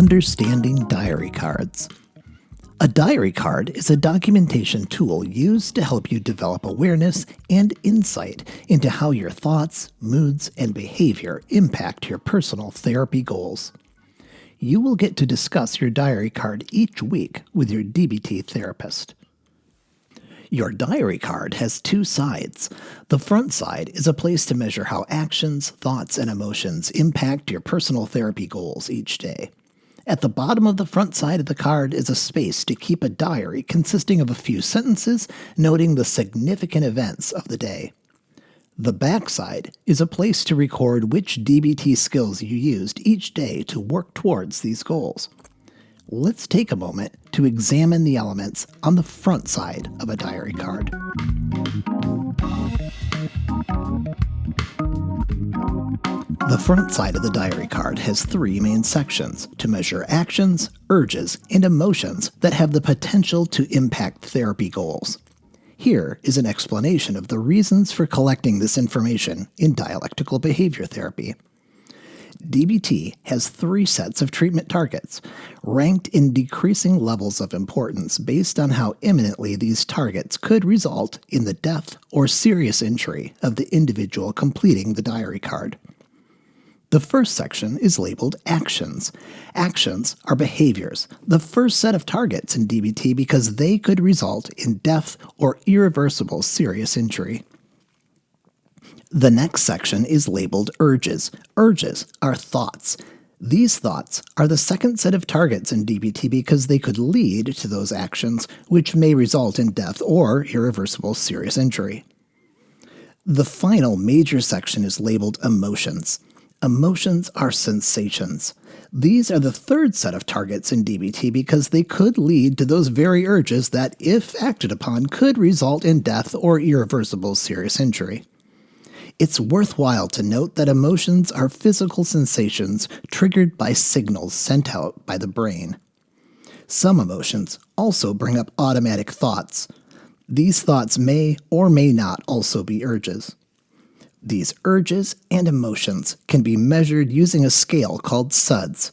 Understanding diary cards. A diary card is a documentation tool used to help you develop awareness and insight into how your thoughts, moods, and behavior impact your personal therapy goals. You will get to discuss your diary card each week with your DBT therapist. Your diary card has two sides. The front side is a place to measure how actions, thoughts, and emotions impact your personal therapy goals each day. At the bottom of the front side of the card is a space to keep a diary consisting of a few sentences noting the significant events of the day. The back side is a place to record which DBT skills you used each day to work towards these goals. Let's take a moment to examine the elements on the front side of a diary card. The front side of the diary card has three main sections to measure actions, urges, and emotions that have the potential to impact therapy goals. Here is an explanation of the reasons for collecting this information in dialectical behavior therapy. DBT has three sets of treatment targets, ranked in decreasing levels of importance based on how imminently these targets could result in the death or serious injury of the individual completing the diary card. The first section is labeled Actions. Actions are behaviors, the first set of targets in DBT because they could result in death or irreversible serious injury. The next section is labeled Urges. Urges are thoughts. These thoughts are the second set of targets in DBT because they could lead to those actions which may result in death or irreversible serious injury. The final major section is labeled Emotions. Emotions are sensations. These are the third set of targets in DBT because they could lead to those very urges that, if acted upon, could result in death or irreversible serious injury. It's worthwhile to note that emotions are physical sensations triggered by signals sent out by the brain. Some emotions also bring up automatic thoughts. These thoughts may or may not also be urges. These urges and emotions can be measured using a scale called SUDS.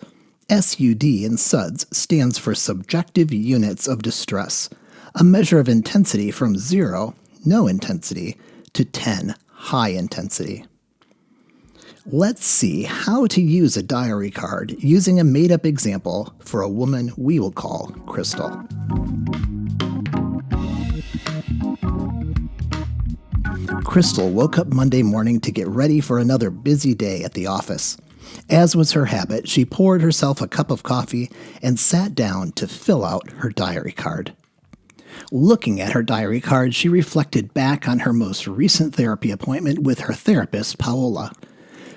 SUD in SUDS stands for Subjective Units of Distress, a measure of intensity from 0, no intensity, to 10, high intensity. Let's see how to use a diary card using a made-up example for a woman we will call Crystal. Crystal woke up Monday morning to get ready for another busy day at the office. As was her habit, she poured herself a cup of coffee and sat down to fill out her diary card. Looking at her diary card, she reflected back on her most recent therapy appointment with her therapist, Paola.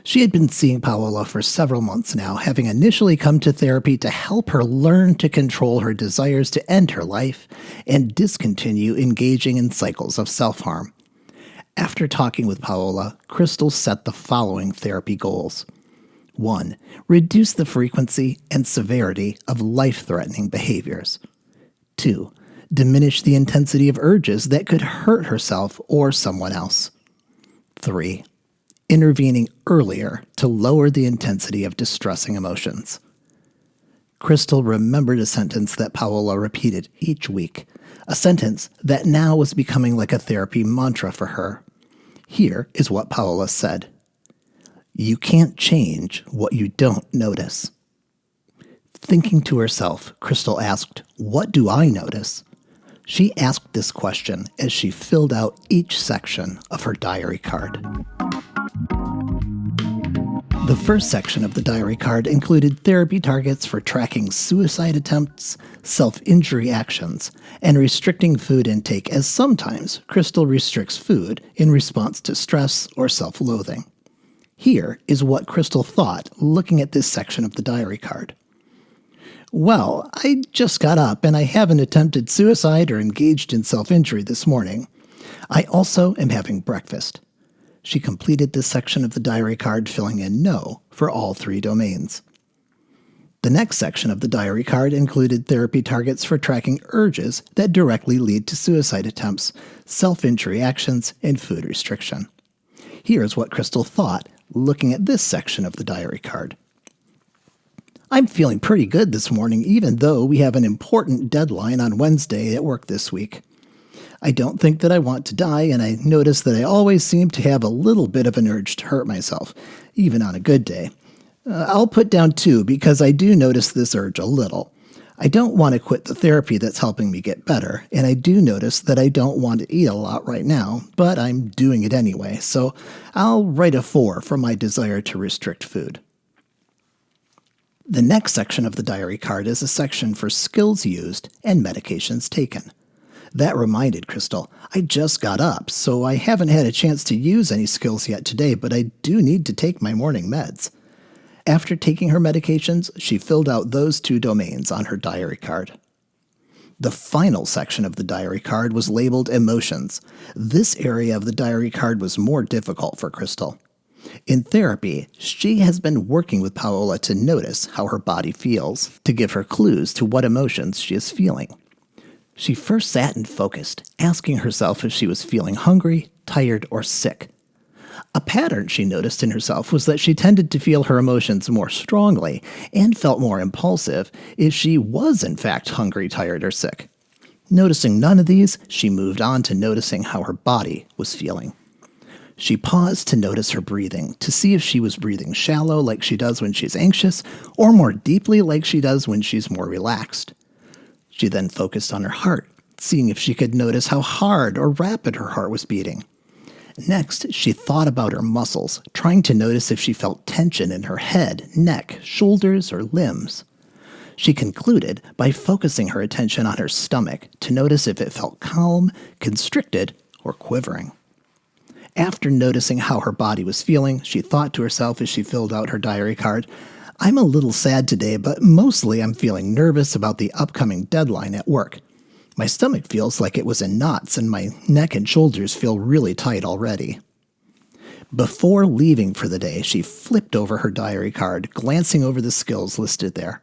She had been seeing Paola for several months now, having initially come to therapy to help her learn to control her desires to end her life and discontinue engaging in cycles of self-harm. After talking with Paola, Crystal set the following therapy goals. 1. Reduce the frequency and severity of life-threatening behaviors. 2. Diminish the intensity of urges that could hurt herself or someone else. 3. Intervening earlier to lower the intensity of distressing emotions. Crystal remembered a sentence that Paola repeated each week, a sentence that now was becoming like a therapy mantra for her. Here is what Paola said. You can't change what you don't notice. Thinking to herself, Crystal asked, what do I notice? She asked this question as she filled out each section of her diary card. The first section of the diary card included therapy targets for tracking suicide attempts, self-injury actions, and restricting food intake, as sometimes Crystal restricts food in response to stress or self-loathing. Here is what Crystal thought looking at this section of the diary card. Well, I just got up and I haven't attempted suicide or engaged in self-injury this morning. I also am having breakfast. She completed this section of the diary card filling in no for all three domains. The next section of the diary card included therapy targets for tracking urges that directly lead to suicide attempts, self-injury actions, and food restriction. Here's what Crystal thought looking at this section of the diary card. I'm feeling pretty good this morning, even though we have an important deadline on Wednesday at work this week. I don't think that I want to die, and I notice that I always seem to have a little bit of an urge to hurt myself, even on a good day. I'll put down 2 because I do notice this urge a little. I don't want to quit the therapy that's helping me get better, and I do notice that I don't want to eat a lot right now, but I'm doing it anyway, so I'll write a 4 for my desire to restrict food. The next section of the diary card is a section for skills used and medications taken. That reminded Crystal, I just got up, so I haven't had a chance to use any skills yet today, but I do need to take my morning meds. After taking her medications, she filled out those 2 domains on her diary card. The final section of the diary card was labeled Emotions. This area of the diary card was more difficult for Crystal. In therapy, she has been working with Paola to notice how her body feels, to give her clues to what emotions she is feeling. She first sat and focused, asking herself if she was feeling hungry, tired, or sick. A pattern she noticed in herself was that she tended to feel her emotions more strongly and felt more impulsive if she was in fact hungry, tired, or sick. Noticing none of these, she moved on to noticing how her body was feeling. She paused to notice her breathing, to see if she was breathing shallow like she does when she's anxious, or more deeply like she does when she's more relaxed. She then focused on her heart, seeing if she could notice how hard or rapid her heart was beating. Next, she thought about her muscles, trying to notice if she felt tension in her head, neck, shoulders, or limbs. She concluded by focusing her attention on her stomach to notice if it felt calm, constricted, or quivering. After noticing how her body was feeling, she thought to herself as she filled out her diary card, I'm a little sad today, but mostly I'm feeling nervous about the upcoming deadline at work. My stomach feels like it was in knots, and my neck and shoulders feel really tight already. Before leaving for the day, she flipped over her diary card, glancing over the skills listed there.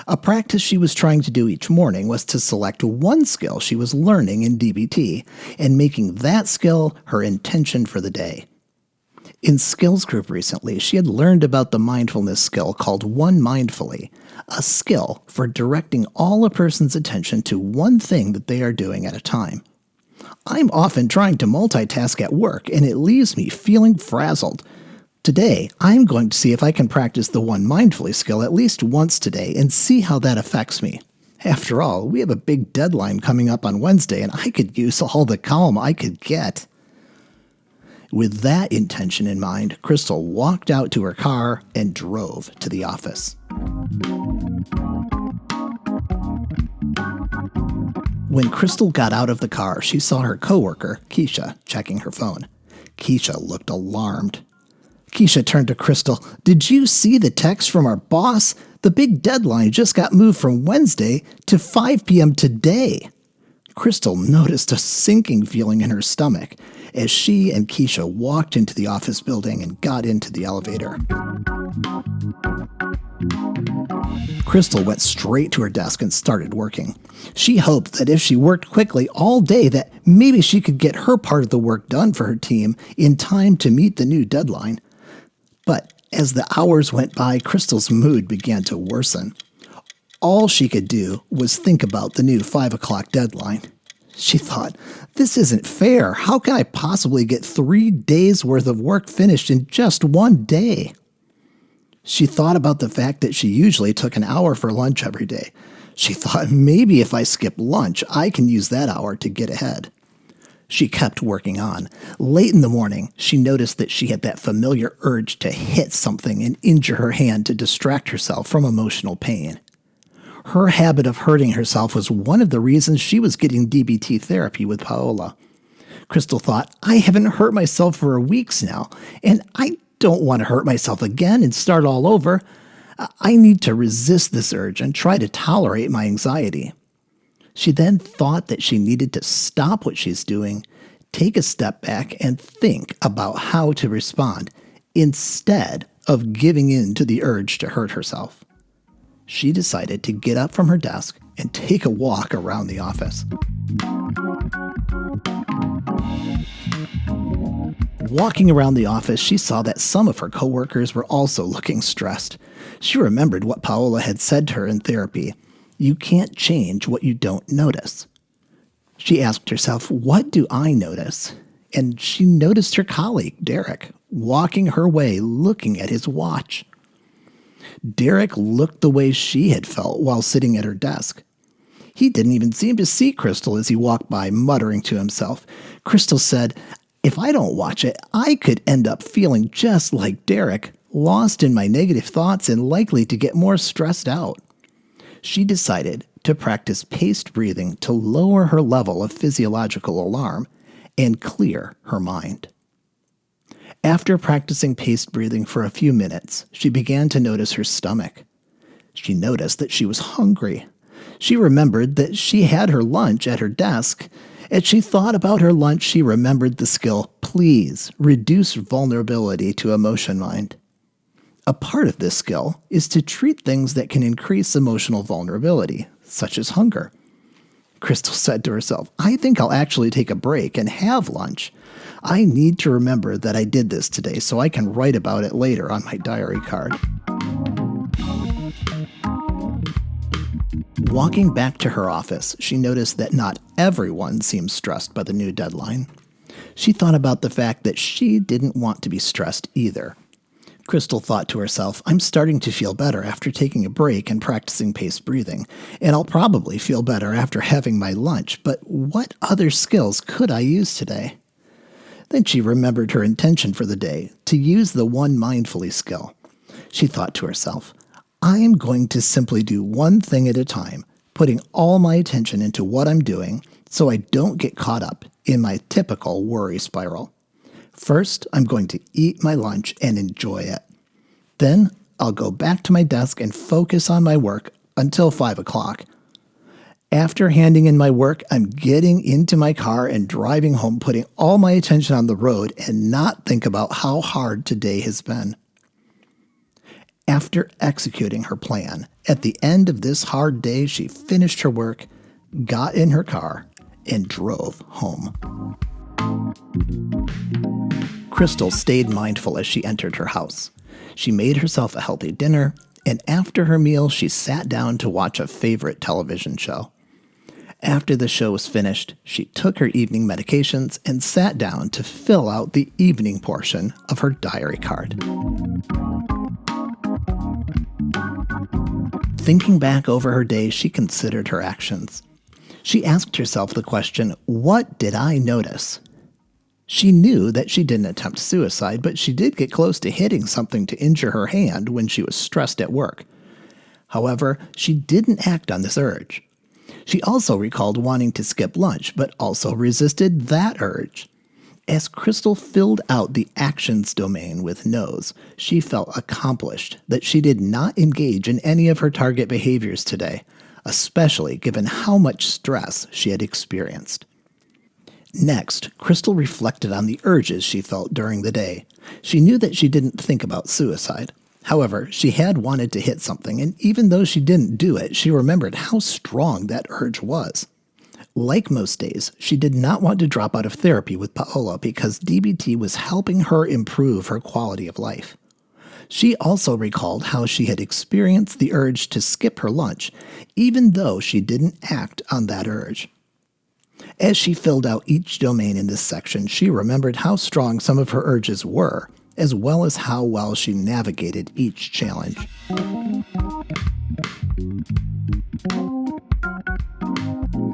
A practice she was trying to do each morning was to select one skill she was learning in DBT and making that skill her intention for the day. In Skills Group recently, she had learned about the mindfulness skill called One Mindfully, a skill for directing all a person's attention to one thing that they are doing at a time. I'm often trying to multitask at work, and it leaves me feeling frazzled. Today, I'm going to see if I can practice the One Mindfully skill at least once today and see how that affects me. After all, we have a big deadline coming up on Wednesday, and I could use all the calm I could get. With that intention in mind, Crystal walked out to her car and drove to the office. When Crystal got out of the car, she saw her coworker, Keisha, checking her phone. Keisha looked alarmed. Keisha turned to Crystal. Did you see the text from our boss? The big deadline just got moved from Wednesday to 5 p.m. today. Crystal noticed a sinking feeling in her stomach as she and Keisha walked into the office building and got into the elevator. Crystal went straight to her desk and started working. She hoped that if she worked quickly all day, that maybe she could get her part of the work done for her team in time to meet the new deadline. But as the hours went by, Crystal's mood began to worsen. All she could do was think about the new 5 o'clock deadline. She thought, this isn't fair. How can I possibly get 3 days' worth of work finished in just one day? She thought about the fact that she usually took an hour for lunch every day. She thought, maybe if I skip lunch, I can use that hour to get ahead. She kept working on. Late in the morning, she noticed that she had that familiar urge to hit something and injure her hand to distract herself from emotional pain. Her habit of hurting herself was one of the reasons she was getting DBT therapy with Paola. Crystal thought, I haven't hurt myself for weeks now, and I don't want to hurt myself again and start all over. I need to resist this urge and try to tolerate my anxiety. She then thought that she needed to stop what she's doing, take a step back, and think about how to respond instead of giving in to the urge to hurt herself. She decided to get up from her desk and take a walk around the office. Walking around the office, she saw that some of her coworkers were also looking stressed. She remembered what Paola had said to her in therapy. You can't change what you don't notice. She asked herself, what do I notice? And she noticed her colleague, Derek, walking her way, looking at his watch. Derek looked the way she had felt while sitting at her desk. He didn't even seem to see Crystal as he walked by, muttering to himself. Crystal said, if I don't watch it, I could end up feeling just like Derek, lost in my negative thoughts and likely to get more stressed out. She decided to practice paced breathing to lower her level of physiological alarm and clear her mind. After practicing paced breathing for a few minutes, she began to notice her stomach. She noticed that she was hungry. She remembered that she had her lunch at her desk. As she thought about her lunch, she remembered the skill, please reduce vulnerability to emotion mind. A part of this skill is to treat things that can increase emotional vulnerability, such as hunger. Crystal said to herself, I think I'll actually take a break and have lunch. I need to remember that I did this today so I can write about it later on my diary card. Walking back to her office, she noticed that not everyone seemed stressed by the new deadline. She thought about the fact that she didn't want to be stressed either. Crystal thought to herself, I'm starting to feel better after taking a break and practicing paced breathing, and I'll probably feel better after having my lunch, but what other skills could I use today? Then she remembered her intention for the day, to use the one mindfully skill. She thought to herself, I am going to simply do one thing at a time, putting all my attention into what I'm doing so I don't get caught up in my typical worry spiral. First, I'm going to eat my lunch and enjoy it. Then, I'll go back to my desk and focus on my work until 5 o'clock. After handing in my work, I'm getting into my car and driving home, putting all my attention on the road and not think about how hard today has been. After executing her plan, at the end of this hard day, she finished her work, got in her car, and drove home. Crystal stayed mindful as she entered her house. She made herself a healthy dinner, and after her meal, she sat down to watch a favorite television show. After the show was finished, she took her evening medications and sat down to fill out the evening portion of her diary card. Thinking back over her day, she considered her actions. She asked herself the question, what did I notice? She knew that she didn't attempt suicide, but she did get close to hitting something to injure her hand when she was stressed at work. However, she didn't act on this urge. She also recalled wanting to skip lunch, but also resisted that urge. As Crystal filled out the actions domain with no's, she felt accomplished that she did not engage in any of her target behaviors today, especially given how much stress she had experienced. Next, Crystal reflected on the urges she felt during the day. She knew that she didn't think about suicide. However, she had wanted to hit something, and even though she didn't do it, she remembered how strong that urge was. Like most days, she did not want to drop out of therapy with Paola because DBT was helping her improve her quality of life. She also recalled how she had experienced the urge to skip her lunch, even though she didn't act on that urge. As she filled out each domain in this section, she remembered how strong some of her urges were, as well as how well she navigated each challenge.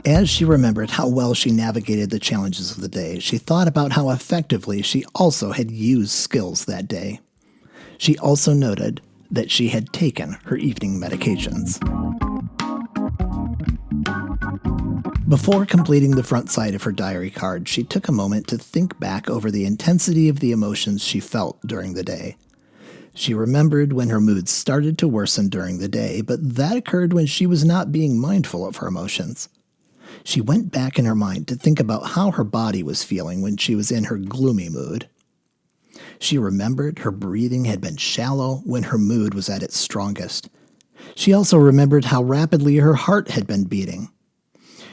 As she remembered how well she navigated the challenges of the day, she thought about how effectively she also had used skills that day. She also noted that she had taken her evening medications. Before completing the front side of her diary card, she took a moment to think back over the intensity of the emotions she felt during the day. She remembered when her moods started to worsen during the day, but that occurred when she was not being mindful of her emotions. She went back in her mind to think about how her body was feeling when she was in her gloomy mood. She remembered her breathing had been shallow when her mood was at its strongest. She also remembered how rapidly her heart had been beating.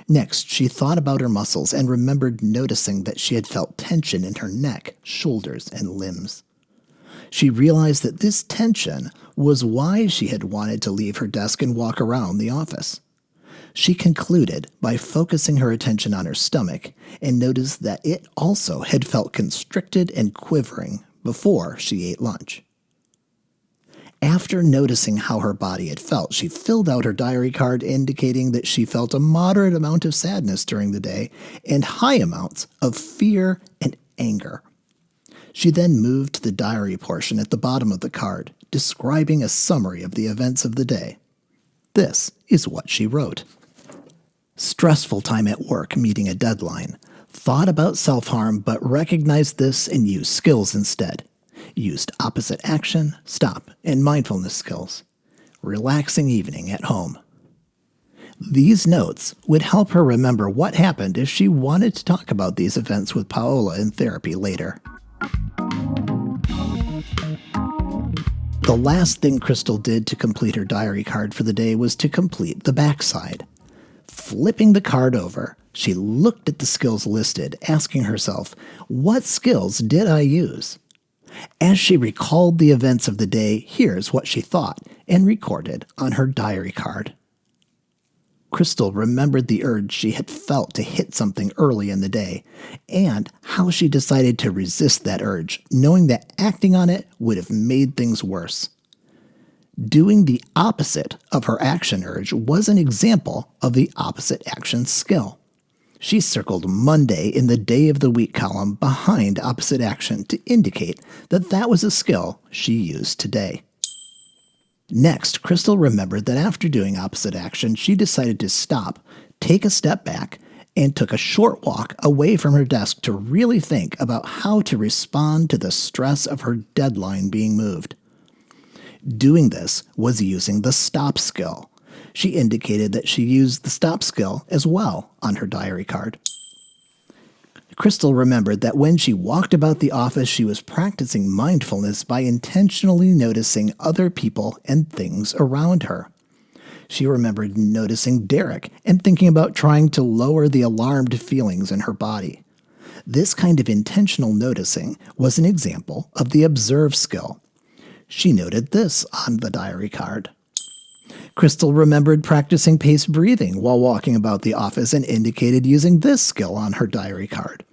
Next, she thought about her muscles and remembered noticing that she had felt tension in her neck, shoulders, and limbs. She realized that this tension was why she had wanted to leave her desk and walk around the office. She concluded by focusing her attention on her stomach and noticed that it also had felt constricted and quivering before she ate lunch. After noticing how her body had felt, she filled out her diary card indicating that she felt a moderate amount of sadness during the day and high amounts of fear and anger. She then moved to the diary portion at the bottom of the card, describing a summary of the events of the day. This is what she wrote. Stressful time at work meeting a deadline. Thought about self-harm but recognized this and used skills instead. Used opposite action, stop, and mindfulness skills. Relaxing evening at home. These notes would help her remember what happened if she wanted to talk about these events with Paola in therapy later. The last thing Crystal did to complete her diary card for the day was to complete the backside. Flipping the card over, she looked at the skills listed, asking herself, what skills did I use? As she recalled the events of the day, here's what she thought and recorded on her diary card. Crystal remembered the urge she had felt to hit something early in the day, and how she decided to resist that urge, knowing that acting on it would have made things worse. Doing the opposite of her action urge was an example of the opposite action skill. She circled Monday in the day of the week column behind opposite action to indicate that that was a skill she used today. Next, Crystal remembered that after doing opposite action, she decided to stop, take a step back, and took a short walk away from her desk to really think about how to respond to the stress of her deadline being moved. Doing this was using the stop skill. She indicated that she used the stop skill as well on her diary card. Crystal remembered that when she walked about the office, she was practicing mindfulness by intentionally noticing other people and things around her. She remembered noticing Derek and thinking about trying to lower the alarmed feelings in her body. This kind of intentional noticing was an example of the observe skill. She noted this on the diary card. Crystal remembered practicing paced breathing while walking about the office and indicated using this skill on her diary card.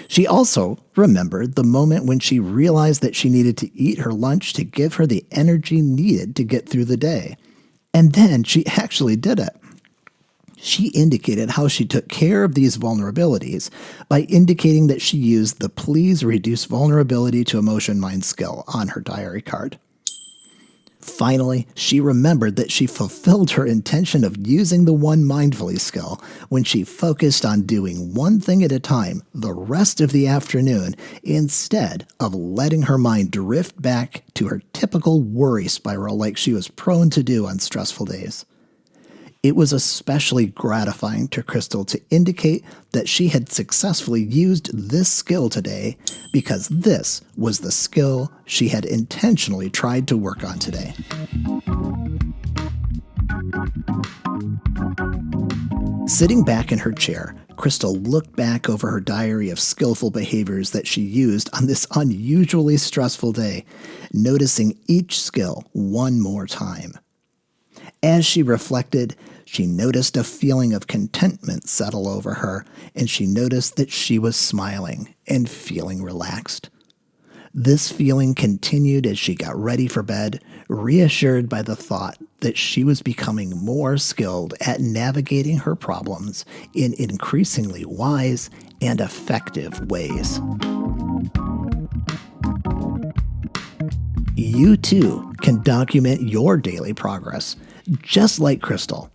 She also remembered the moment when she realized that she needed to eat her lunch to give her the energy needed to get through the day. And then she actually did it. She indicated how she took care of these vulnerabilities by indicating that she used the Please Reduce Vulnerability to Emotion Mind skill on her diary card. Finally, she remembered that she fulfilled her intention of using the One Mindfully skill when she focused on doing one thing at a time the rest of the afternoon instead of letting her mind drift back to her typical worry spiral like she was prone to do on stressful days. It was especially gratifying to Crystal to indicate that she had successfully used this skill today because this was the skill she had intentionally tried to work on today. Sitting back in her chair, Crystal looked back over her diary of skillful behaviors that she used on this unusually stressful day, noticing each skill one more time. As she reflected, she noticed a feeling of contentment settle over her, and she noticed that she was smiling and feeling relaxed. This feeling continued as she got ready for bed, reassured by the thought that she was becoming more skilled at navigating her problems in increasingly wise and effective ways. You too can document your daily progress, just like Crystal,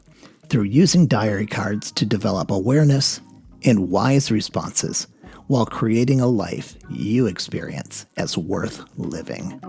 through using diary cards to develop awareness and wise responses while creating a life you experience as worth living.